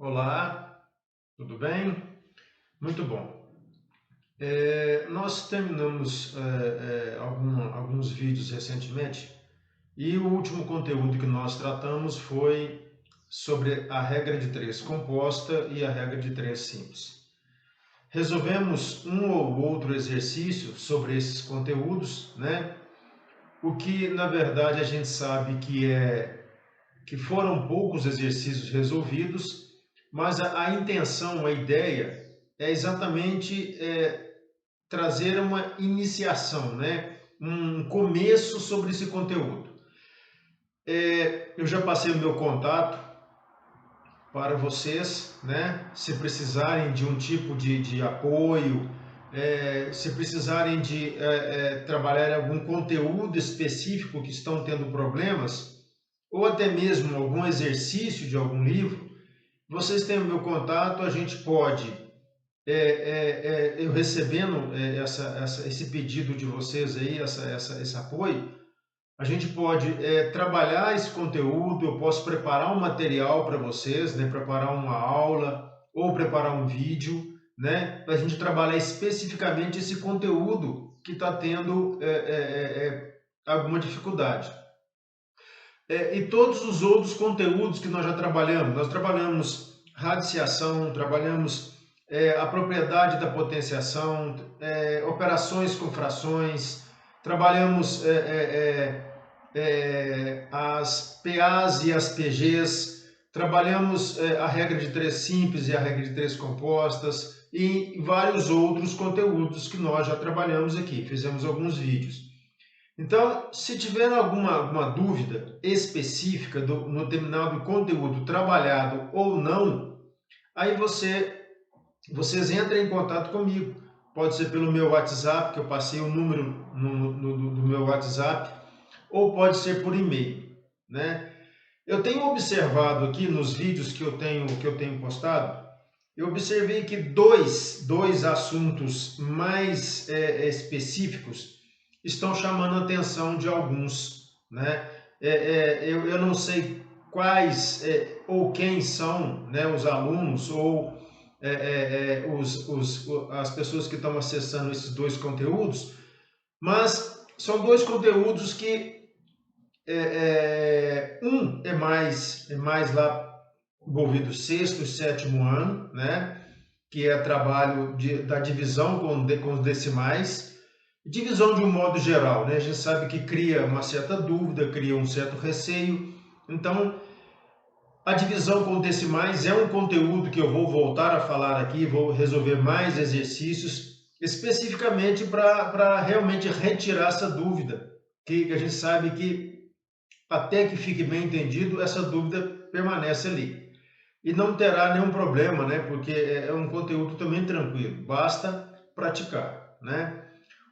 Olá, tudo bem? Muito bom. Nós terminamos alguns vídeos recentemente e o último conteúdo que nós tratamos foi sobre a regra de três composta e a regra de três simples. Resolvemos um ou outro exercício sobre esses conteúdos, né? O que na verdade a gente sabe que foram poucos exercícios resolvidos, mas a intenção, a ideia é exatamente trazer uma iniciação, né? Um começo sobre esse conteúdo. Eu já passei o meu contato para vocês, né? Se precisarem de um tipo de apoio, se precisarem de trabalhar algum conteúdo específico que estão tendo problemas, ou até mesmo algum exercício de algum livro, vocês têm o meu contato, a gente pode, eu recebendo esse pedido de vocês aí, esse apoio, a gente pode trabalhar esse conteúdo, eu posso preparar um material para vocês, né, preparar uma aula ou preparar um vídeo, né, para a gente trabalhar especificamente esse conteúdo que está tendo alguma dificuldade. E todos os outros conteúdos que nós trabalhamos radiciação, trabalhamos a propriedade da potenciação, operações com frações, trabalhamos as PAs e as PGs, trabalhamos a regra de três simples e a regra de três compostas e vários outros conteúdos que nós já trabalhamos aqui, fizemos alguns vídeos. Então, se tiver alguma dúvida específica no determinado conteúdo trabalhado ou não, aí vocês entrem em contato comigo. Pode ser pelo meu WhatsApp, que eu passei o número do meu WhatsApp, ou pode ser por e-mail, né? Eu tenho observado aqui nos vídeos que eu tenho postado, eu observei que dois assuntos mais específicos estão chamando a atenção de alguns, né? Eu não sei quais ou quem são, né, os alunos ou as pessoas que estão acessando esses dois conteúdos, mas são dois conteúdos que um é mais lá envolvido sexto e sétimo ano, né? Que é trabalho da divisão com os decimais, divisão de um modo geral, né? A gente sabe que cria uma certa dúvida, cria um certo receio. Então, a divisão com decimais é um conteúdo que eu vou voltar a falar aqui, vou resolver mais exercícios, especificamente para realmente retirar essa dúvida, que a gente sabe que até que fique bem entendido, essa dúvida permanece ali. E não terá nenhum problema, né? Porque é um conteúdo também tranquilo, basta praticar, né?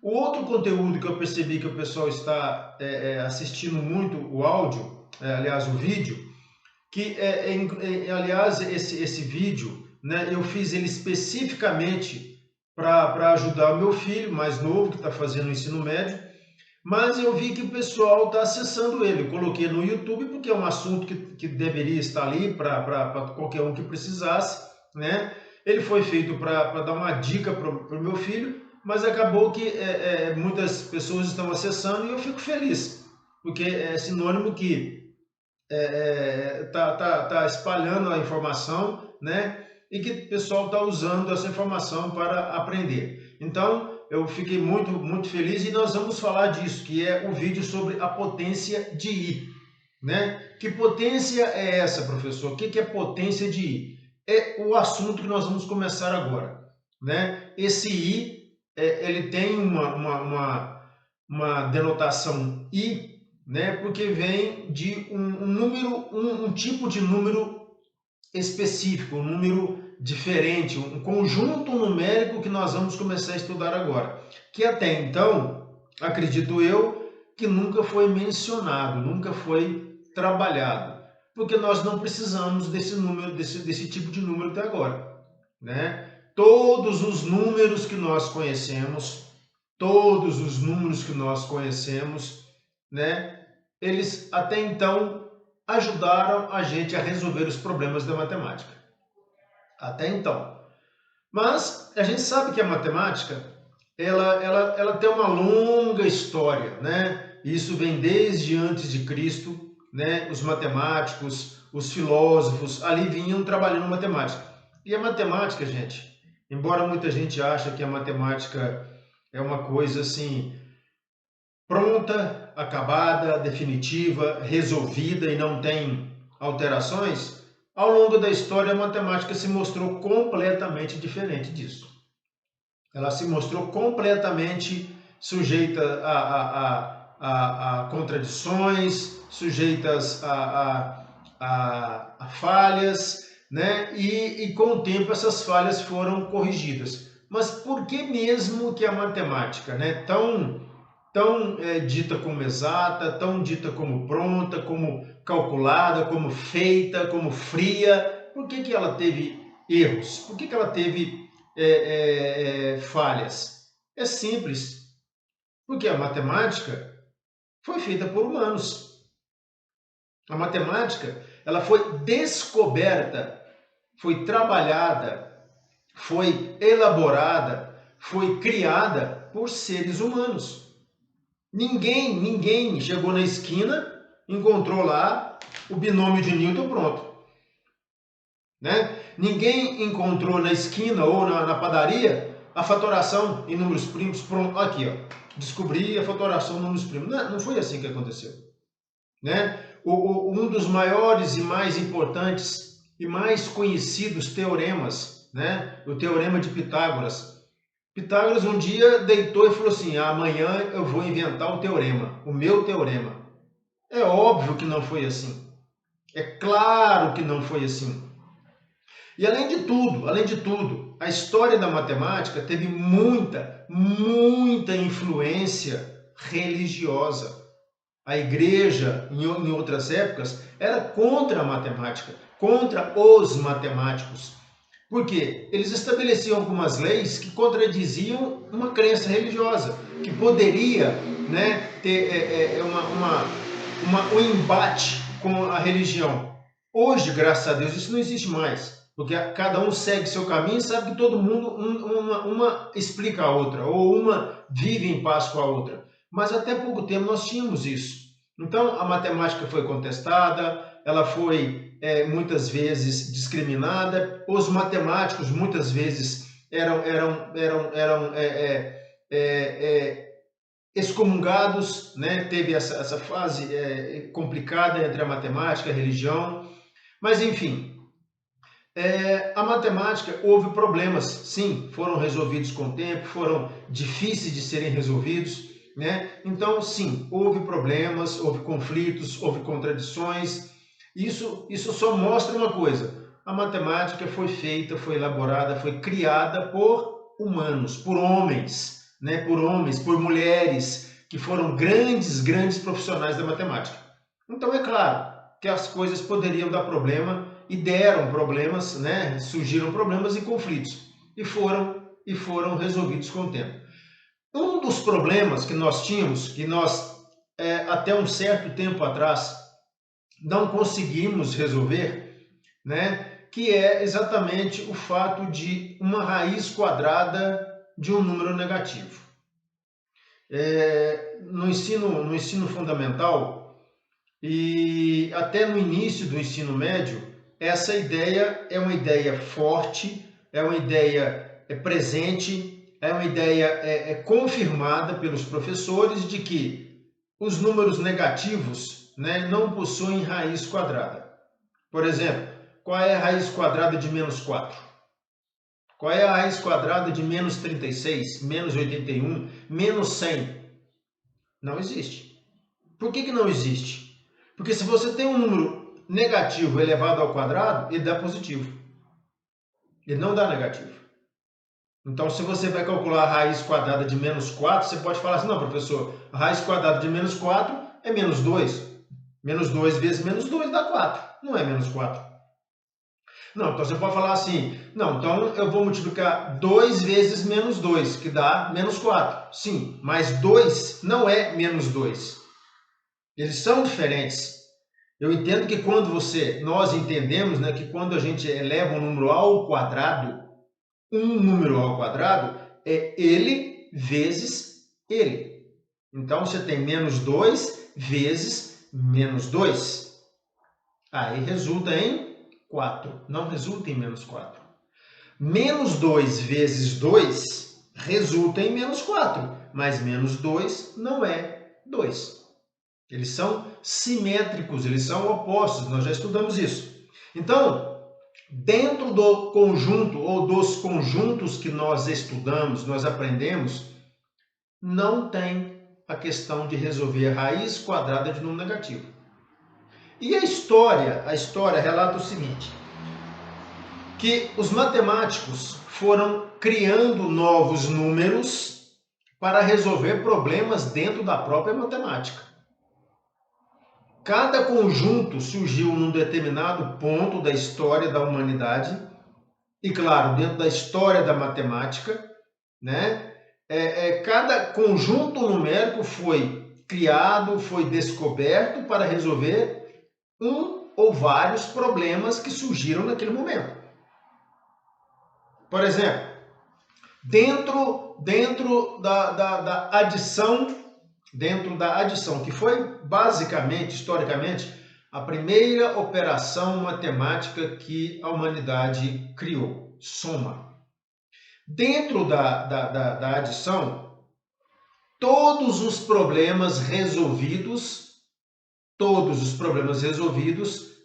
O outro conteúdo que eu percebi que o pessoal está assistindo muito o áudio, aliás, o vídeo, que aliás, esse vídeo, né, eu fiz ele especificamente para ajudar o meu filho mais novo, que está fazendo o ensino médio, mas eu vi que o pessoal está acessando ele. Eu coloquei no YouTube porque é um assunto que deveria estar ali para qualquer um que precisasse, né? Ele foi feito para dar uma dica para o meu filho, mas acabou que muitas pessoas estão acessando e eu fico feliz, porque é sinônimo que tá espalhando a informação, né? E que o pessoal está usando essa informação para aprender. Então, eu fiquei muito feliz e nós vamos falar disso, que é o vídeo sobre a potência de I, né? Que potência é essa, professor? O que é potência de I? É o assunto que nós vamos começar agora, né? Esse I, ele tem uma denotação I, né? Porque vem de um número, um tipo de número específico, um número diferente, um conjunto numérico que nós vamos começar a estudar agora, que até então, acredito eu, que nunca foi mencionado, nunca foi trabalhado, porque nós não precisamos desse número, desse tipo de número até agora, né? Todos os números que nós conhecemos, todos os números que nós conhecemos, né? Eles até então ajudaram a gente a resolver os problemas da matemática. até então. Mas a gente sabe que a matemática, ela tem uma longa história, né? Isso vem desde antes de Cristo, né? Os matemáticos, os filósofos, ali vinham trabalhando matemática. E a matemática, gente, embora muita gente ache que a matemática é uma coisa assim, pronta, acabada, definitiva, resolvida e não tem alterações, ao longo da história a matemática se mostrou completamente diferente disso. Ela se mostrou completamente sujeita a contradições, sujeitas a falhas, né? E com o tempo essas falhas foram corrigidas. Mas por que mesmo que a matemática, né, tão dita como exata, tão dita como pronta, como calculada, como feita, como fria, por que ela teve erros? Por que ela teve falhas? É simples, porque a matemática foi feita por humanos. A matemática, ela foi descoberta, foi trabalhada, foi elaborada, foi criada por seres humanos. Ninguém chegou na esquina, encontrou lá o binômio de Newton pronto. Né? Ninguém encontrou na esquina ou na padaria a fatoração em números primos pronto. Aqui, ó, descobri a fatoração em números primos. Não foi assim que aconteceu. Né? Um dos maiores e mais importantes e mais conhecidos teoremas, né? O teorema de Pitágoras. Pitágoras um dia deitou e falou assim: amanhã eu vou inventar o teorema, o meu teorema. É óbvio que não foi assim. É claro que não foi assim. E além de tudo, a história da matemática teve muita influência religiosa. A igreja, em outras épocas, era contra a matemática, contra os matemáticos. Por quê? Eles estabeleciam algumas leis que contradiziam uma crença religiosa, que poderia, né, ter um embate com a religião. Hoje, graças a Deus, isso não existe mais, porque cada um segue seu caminho e sabe que todo mundo, uma explica a outra, ou uma vive em paz com a outra. Mas até pouco tempo nós tínhamos isso. Então, a matemática foi contestada, ela foi muitas vezes discriminada, os matemáticos muitas vezes eram excomungados, né? Teve essa fase complicada entre a matemática e a religião, mas enfim, a matemática houve problemas, sim, foram resolvidos com o tempo, foram difíceis de serem resolvidos, né? Então, sim, houve problemas, houve conflitos, houve contradições. Isso só mostra uma coisa: a matemática foi feita, foi elaborada, foi criada por humanos, por homens, né? Por mulheres que foram grandes profissionais da matemática. Então, é claro que as coisas poderiam dar problema e deram problemas, né? Surgiram problemas e conflitos e foram resolvidos com o tempo. Um dos problemas que nós tínhamos, que nós até um certo tempo atrás não conseguimos resolver, né? Que é exatamente o fato de uma raiz quadrada de um número negativo. No ensino fundamental e até no início do ensino médio, essa ideia é uma ideia forte, é uma ideia presente, é uma ideia confirmada pelos professores de que os números negativos, né, não possuem raiz quadrada. Por exemplo, qual é a raiz quadrada de menos 4? Qual é a raiz quadrada de menos 36, menos 81, menos 100? Não existe. Por que não existe? Porque se você tem um número negativo elevado ao quadrado, ele dá positivo. Ele não dá negativo. Então, se você vai calcular a raiz quadrada de menos 4, você pode falar assim: não, professor, a raiz quadrada de menos 4 é menos 2. Menos 2 vezes menos 2 dá 4. Não é menos 4. Não, então você pode falar assim: não, então eu vou multiplicar 2 vezes menos 2, que dá menos 4. Sim, mas 2 não é menos 2. Eles são diferentes. Eu entendo que nós entendemos, né, que quando a gente eleva um número ao quadrado, um número ao quadrado é ele vezes ele. Então, você tem menos 2 vezes menos 2. Aí resulta em 4, não resulta em menos 4. Menos 2 vezes 2 resulta em menos 4, mas menos 2 não é 2. Eles são simétricos, eles são opostos, nós já estudamos isso. Então, dentro do conjunto ou dos conjuntos que nós estudamos, nós aprendemos, não tem a questão de resolver a raiz quadrada de número negativo. E a história relata o seguinte, que os matemáticos foram criando novos números para resolver problemas dentro da própria matemática. Cada conjunto surgiu num determinado ponto da história da humanidade, e claro, dentro da história da matemática, né? Cada conjunto numérico foi criado, foi descoberto para resolver um ou vários problemas que surgiram naquele momento. Por exemplo, dentro da adição, que foi basicamente, historicamente, a primeira operação matemática que a humanidade criou, soma. Dentro da adição, todos os problemas resolvidos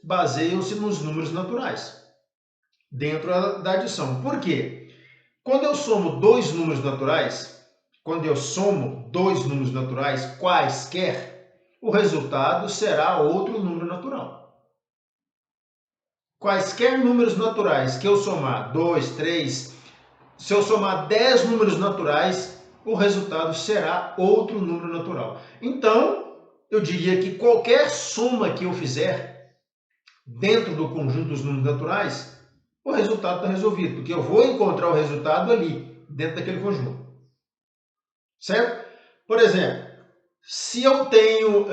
baseiam-se nos números naturais. Dentro da adição. Por quê? Quando eu somo dois números naturais, quaisquer, o resultado será outro número natural. Quaisquer números naturais que eu somar 2, 3, se eu somar 10 números naturais, o resultado será outro número natural. Então, eu diria que qualquer soma que eu fizer dentro do conjunto dos números naturais, o resultado está resolvido, porque eu vou encontrar o resultado ali, dentro daquele conjunto. Certo? Por exemplo, se eu tenho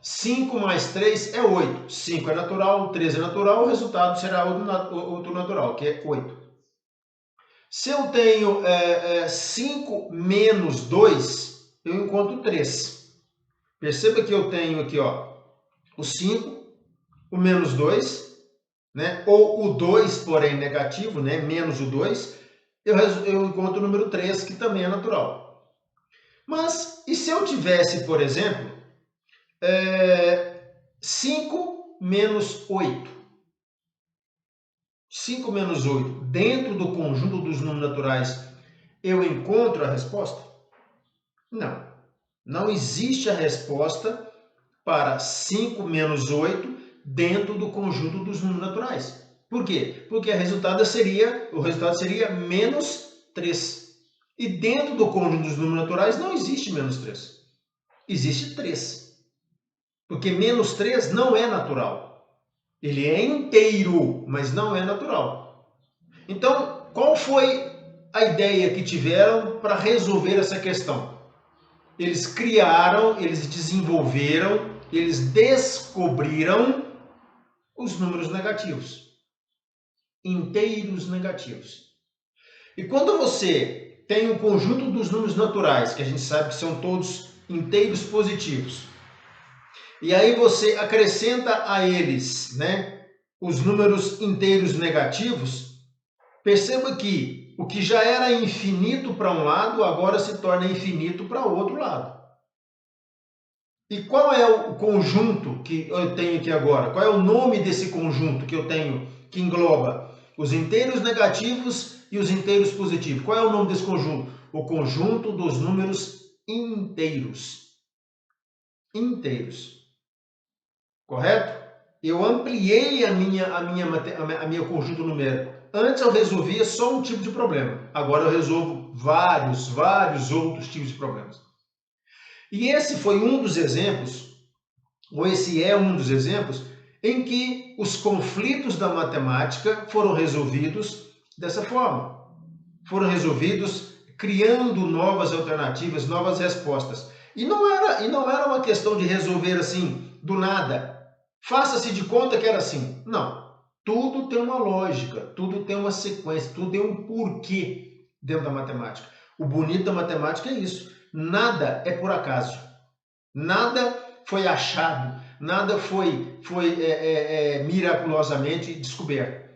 5 mais 3 é 8. 5 é natural, 3 é natural, o resultado será outro natural, que é 8. Se eu tenho 5 menos 2, eu encontro 3. Perceba que eu tenho aqui o 5, o menos 2, né? Ou o 2, porém negativo, né? Menos o 2, eu encontro o número 3, que também é natural. Mas, e se eu tivesse, por exemplo, 5 menos 8? 5 menos 8, dentro do conjunto dos números naturais, eu encontro a resposta? Não. Não existe a resposta para 5 menos 8 dentro do conjunto dos números naturais. Por quê? Porque o resultado seria menos 3. E dentro do conjunto dos números naturais não existe menos 3. Existe 3. Porque menos 3 não é natural. Ele é inteiro, mas não é natural. Então, qual foi a ideia que tiveram para resolver essa questão? Eles criaram, eles desenvolveram, eles descobriram os números negativos, inteiros negativos. E quando você tem um conjunto dos números naturais, que a gente sabe que são todos inteiros positivos, e aí você acrescenta a eles, né, os números inteiros negativos, perceba que o que já era infinito para um lado, agora se torna infinito para o outro lado. E qual é o conjunto que eu tenho aqui agora? Qual é o nome desse conjunto que eu tenho, que engloba os inteiros negativos e os inteiros positivos? Qual é o nome desse conjunto? O conjunto dos números inteiros. Inteiros. Correto? Eu ampliei a minha conjunto numérico. Antes eu resolvia só um tipo de problema. Agora eu resolvo vários outros tipos de problemas. E esse foi um dos exemplos, ou esse é um dos exemplos, em que os conflitos da matemática foram resolvidos dessa forma. Foram resolvidos criando novas alternativas, novas respostas. E não era uma questão de resolver assim, do nada. Faça-se de conta que era assim. Não. Tudo tem uma lógica, tudo tem uma sequência, tudo tem um porquê dentro da matemática. O bonito da matemática é isso. Nada é por acaso. Nada foi achado, nada foi miraculosamente descoberto.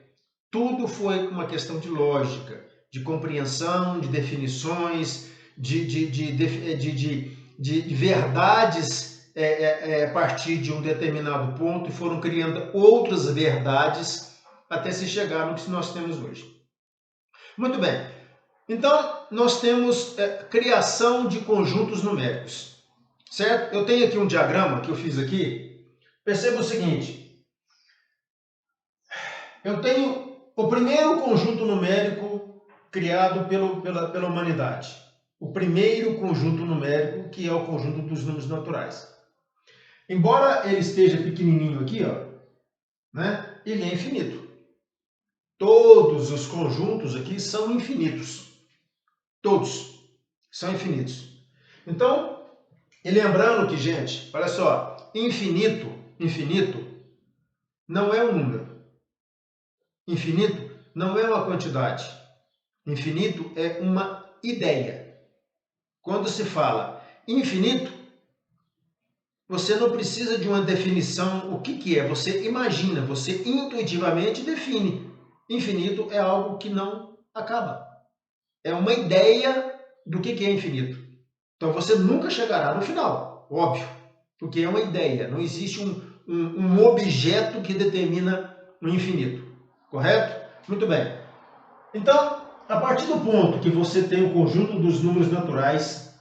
Tudo foi uma questão de lógica, de compreensão, de definições, de verdades a partir de um determinado ponto, e foram criando outras verdades até se chegar no que nós temos hoje. Muito bem. Então, nós temos criação de conjuntos numéricos, certo? Eu tenho aqui um diagrama que eu fiz aqui. Perceba o seguinte. Eu tenho o primeiro conjunto numérico criado pela humanidade. O primeiro conjunto numérico, que é o conjunto dos números naturais. Embora ele esteja pequenininho aqui, ó, né, ele é infinito. Todos os conjuntos aqui são infinitos. Todos são infinitos. Então, e lembrando que, gente, olha só, infinito não é um número. Infinito não é uma quantidade. Infinito é uma ideia. Quando se fala infinito, você não precisa de uma definição. O que é? Você imagina, você intuitivamente define. Infinito é algo que não acaba. É uma ideia do que é infinito. Então você nunca chegará no final, óbvio, porque é uma ideia. Não existe um objeto que determina o infinito. Correto? Muito bem. Então, a partir do ponto que você tem o conjunto dos números naturais,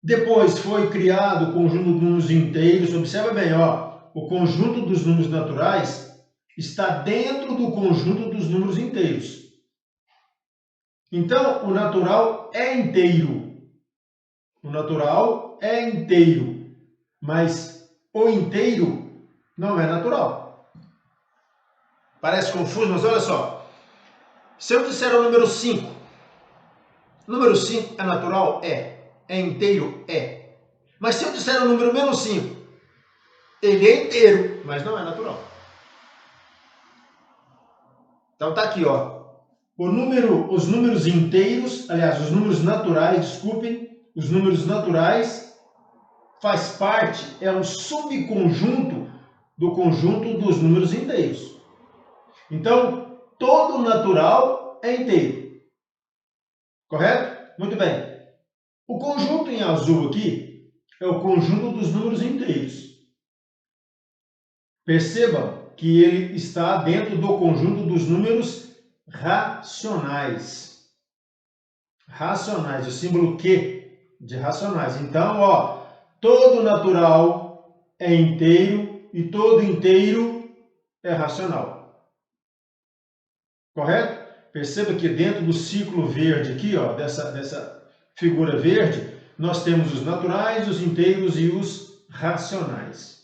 depois foi criado o conjunto dos números inteiros. Observa bem, ó, o conjunto dos números naturais está dentro do conjunto dos números inteiros. Então, o natural é inteiro. O natural é inteiro, mas o inteiro não é natural. Parece confuso, mas olha só. Se eu disser o número 5, número 5 é natural? É. É inteiro? É. Mas se eu disser o número menos 5, ele é inteiro, mas não é natural. Então tá aqui, ó. Os números inteiros, aliás, os números naturais, desculpem, os números naturais faz parte, é um subconjunto do conjunto dos números inteiros. Então, todo natural é inteiro. Correto? Muito bem. O conjunto em azul aqui é o conjunto dos números inteiros. Perceba que ele está dentro do conjunto dos números racionais. Racionais, o símbolo Q de racionais. Então, ó, todo natural é inteiro e todo inteiro é racional. Correto? Perceba que dentro do círculo verde aqui, ó, dessa figura verde, nós temos os naturais, os inteiros e os racionais.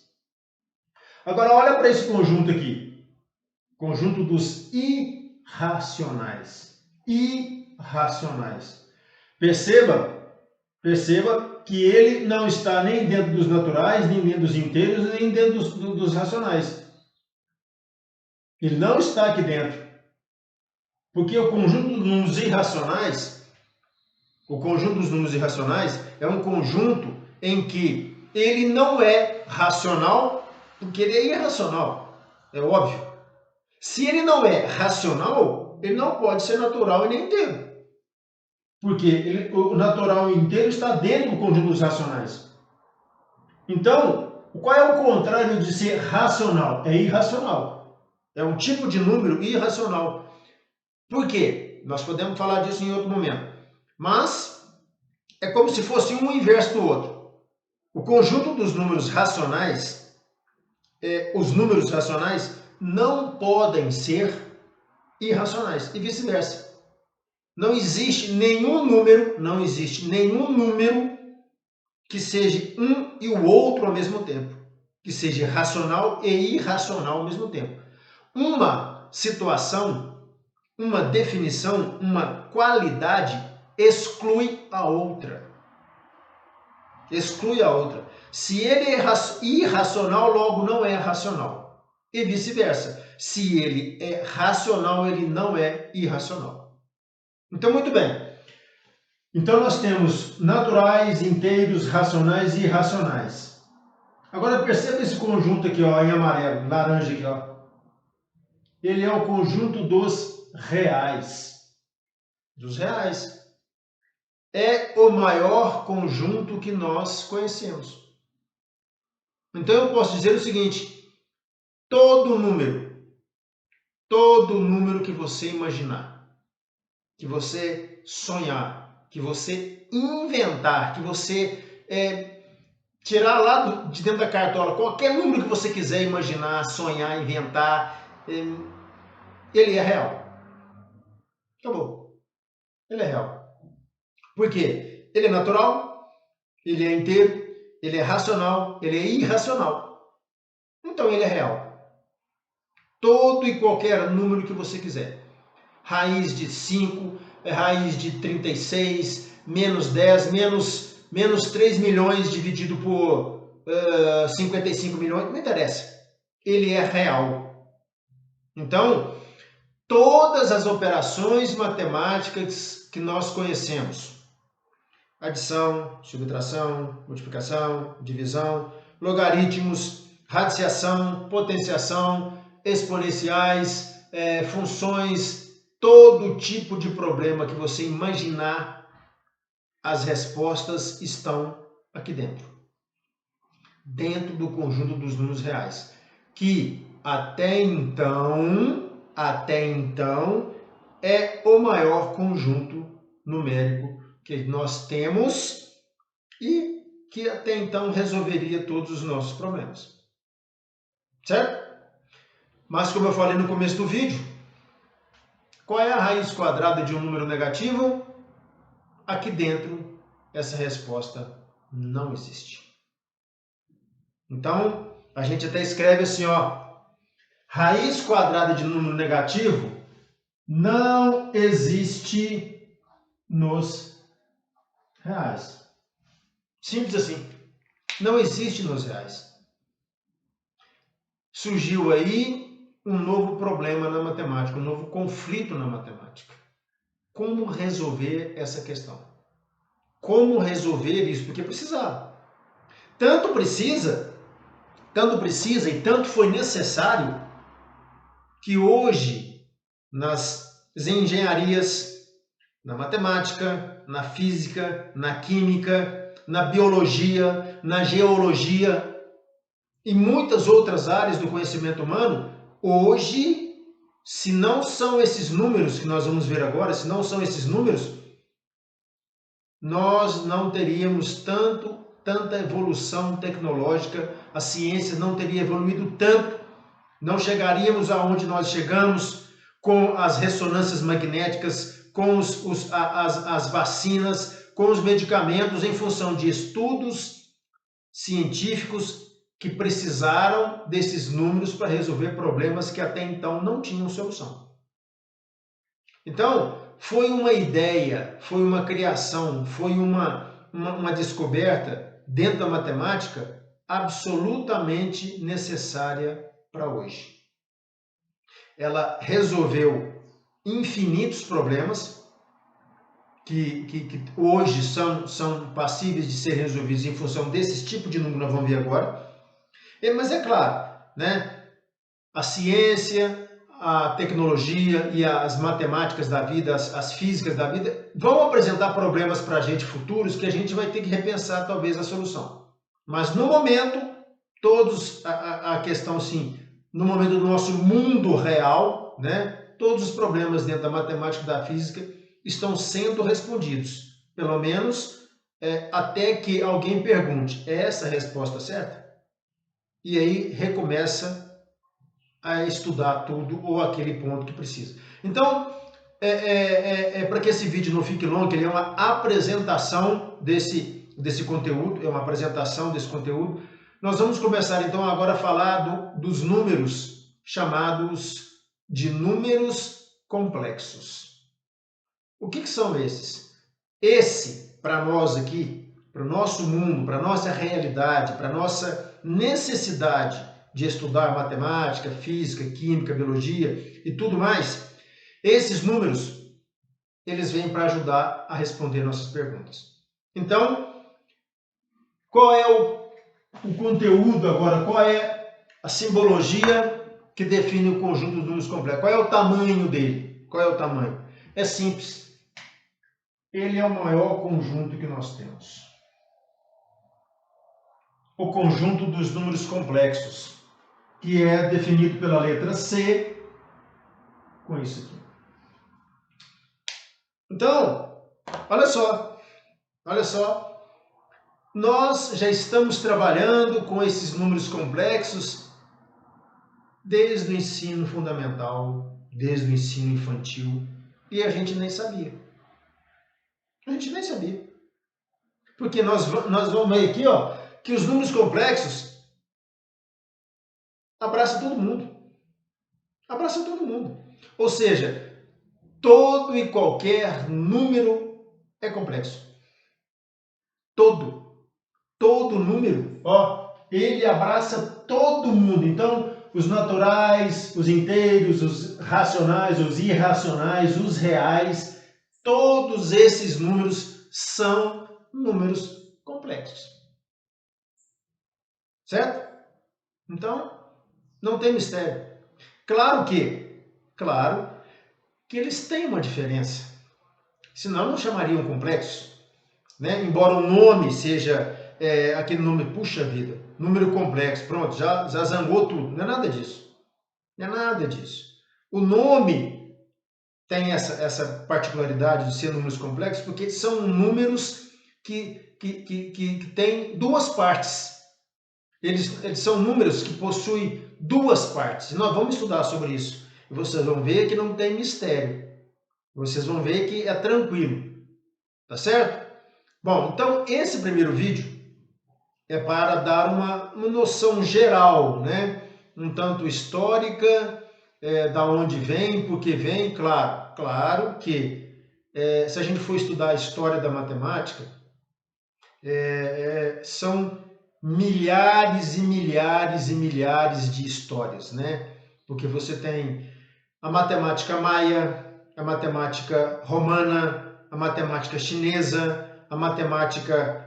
Agora, olha para esse conjunto aqui. Conjunto dos irracionais. Irracionais. Perceba que ele não está nem dentro dos naturais, nem dentro dos inteiros, nem dentro dos racionais. Ele não está aqui dentro. Porque o conjunto dos números irracionais, é um conjunto em que ele não é racional, porque ele é irracional. É óbvio. Se ele não é racional, ele não pode ser natural e nem inteiro. Porque o natural inteiro está dentro do conjunto dos racionais. Então, qual é o contrário de ser racional? É irracional. É um tipo de número irracional. Por quê? Nós podemos falar disso em outro momento. Mas é como se fosse um inverso do outro. O conjunto dos números racionais, os números racionais não podem ser irracionais e vice-versa. Não existe nenhum número que seja um e o outro ao mesmo tempo, que seja racional e irracional ao mesmo tempo. Uma situação, uma definição, uma qualidade exclui a outra. Exclui a outra. Se ele é irracional, logo não é racional. E vice-versa. Se ele é racional, ele não é irracional. Então, muito bem. Então, nós temos naturais, inteiros, racionais e irracionais. Agora, perceba esse conjunto aqui, ó, em amarelo, laranja aqui, ó. Ele é o conjunto dos reais. Dos reais. É o maior conjunto que nós conhecemos. Então, eu posso dizer o seguinte: todo número que você imaginar, que você sonhar, que você inventar, que você tirar lá de dentro da cartola, qualquer número que você quiser imaginar, sonhar, inventar, ele é real. Acabou. Ele é real. Por quê? Ele é natural, ele é inteiro, ele é racional, ele é irracional. Então ele é real. Todo e qualquer número que você quiser. Raiz de 5, raiz de 36, menos 10, menos 3 milhões dividido por 55 milhões, não interessa. Ele é real. Então, todas as operações matemáticas que nós conhecemos, adição, subtração, multiplicação, divisão, logaritmos, radiciação, potenciação, exponenciais, funções, todo tipo de problema que você imaginar, as respostas estão aqui dentro. Dentro do conjunto dos números reais. Que até então é o maior conjunto numérico que nós temos e que até então resolveria todos os nossos problemas. Certo? Mas como eu falei no começo do vídeo, qual é a raiz quadrada de um número negativo? Aqui dentro, essa resposta não existe. Então, a gente até escreve assim, ó, raiz quadrada de número negativo não existe nos reais. Simples assim. Não existe nos reais. Surgiu aí um novo problema na matemática, um novo conflito na matemática. Como resolver essa questão? Como resolver isso? Porque precisava. Tanto precisa e tanto foi necessário que hoje, nas engenharias, na matemática, na física, na química, na biologia, na geologia e muitas outras áreas do conhecimento humano, hoje, se não são esses números que nós vamos ver agora, se não são esses números, nós não teríamos tanta evolução tecnológica, a ciência não teria evoluído tanto, não chegaríamos aonde nós chegamos com as ressonâncias magnéticas, com as vacinas, com os medicamentos, em função de estudos científicos que precisaram desses números para resolver problemas que até então não tinham solução. Então, foi uma ideia, foi uma criação, foi uma descoberta dentro da matemática absolutamente necessária para hoje. Ela resolveu infinitos problemas que hoje são passíveis de ser resolvidos em função desse tipo de número que nós vamos ver agora. Mas é claro, né? A ciência, a tecnologia e as matemáticas da vida, as físicas da vida, vão apresentar problemas para a gente futuros que a gente vai ter que repensar talvez a solução. Mas no momento, a questão assim, no momento do nosso mundo real, né? Todos os problemas dentro da matemática e da física estão sendo respondidos. Pelo menos até que alguém pergunte, é essa a resposta certa? E aí recomeça a estudar tudo ou aquele ponto que precisa. Então, para que esse vídeo não fique longo, ele é uma apresentação desse conteúdo, é uma apresentação desse conteúdo. Nós vamos começar então agora a falar dos números chamados de números complexos. O que são esses? Esse, para nós aqui, para o nosso mundo, para a nossa realidade, para a nossa necessidade de estudar matemática, física, química, biologia e tudo mais, esses números, eles vêm para ajudar a responder nossas perguntas. Então, qual é o conteúdo agora? Qual é a simbologia que define o conjunto dos números complexos? Qual é o tamanho dele? Qual é o tamanho? É simples. Ele é o maior conjunto que nós temos. O conjunto dos números complexos, que é definido pela letra C, com isso aqui. Então, olha só, nós já estamos trabalhando com esses números complexos desde o ensino fundamental, desde o ensino infantil, e a gente nem sabia. A gente nem sabia. Porque nós vamos ver aqui, ó, que os números complexos abraçam todo mundo. Abraçam todo mundo. Ou seja, todo e qualquer número é complexo. Todo número, ó, ele abraça todo mundo. Então, os naturais, os inteiros, os racionais, os irracionais, os reais, todos esses números são números complexos. Certo? Então, não tem mistério. Claro que eles têm uma diferença. Senão não chamariam complexos. Né? Embora o nome seja aquele nome, puxa vida, número complexo, pronto, já zangou tudo. Não é nada disso. Não é nada disso. O nome tem essa particularidade de ser números complexos porque são números que têm duas partes. Eles são números que possuem duas partes. E nós vamos estudar sobre isso. E vocês vão ver que não tem mistério. Vocês vão ver que é tranquilo. Tá certo? Bom, então esse primeiro vídeo é para dar uma noção geral, né? Um tanto histórica, da onde vem, por que vem, claro que se a gente for estudar a história da matemática, são milhares e milhares e milhares de histórias, né? Porque você tem a matemática maia, a matemática romana, a matemática chinesa, a matemática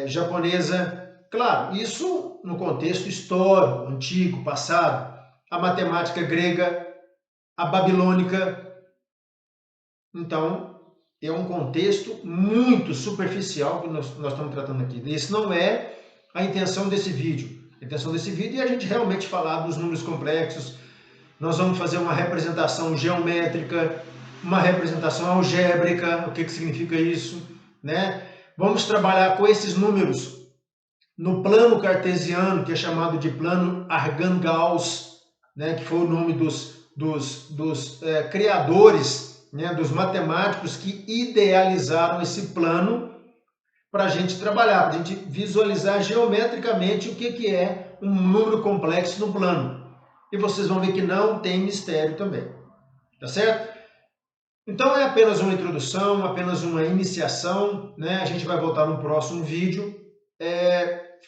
japonesa. Claro, isso no contexto histórico, antigo, passado. A matemática grega, a babilônica. Então, é um contexto muito superficial que nós estamos tratando aqui. Isso não é a intenção desse vídeo. A intenção desse vídeo é a gente realmente falar dos números complexos. Nós vamos fazer uma representação geométrica, uma representação algébrica, o que significa isso, né? Vamos trabalhar com esses números no plano cartesiano, que é chamado de plano Argand-Gauss, né? Que foi o nome dos criadores, né? Dos matemáticos que idealizaram esse plano para a gente trabalhar, para a gente visualizar geometricamente o que é um número complexo no plano. E vocês vão ver que não tem mistério também. Tá certo? Então é apenas uma introdução, apenas uma iniciação, né? A gente vai voltar no próximo vídeo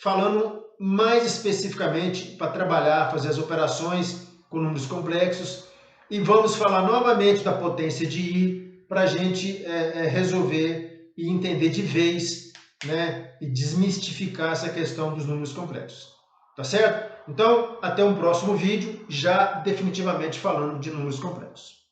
falando mais especificamente para trabalhar, fazer as operações com números complexos e vamos falar novamente da potência de I para a gente resolver e entender de vez, né? E desmistificar essa questão dos números complexos. Tá certo? Então, até um próximo vídeo, já definitivamente falando de números complexos.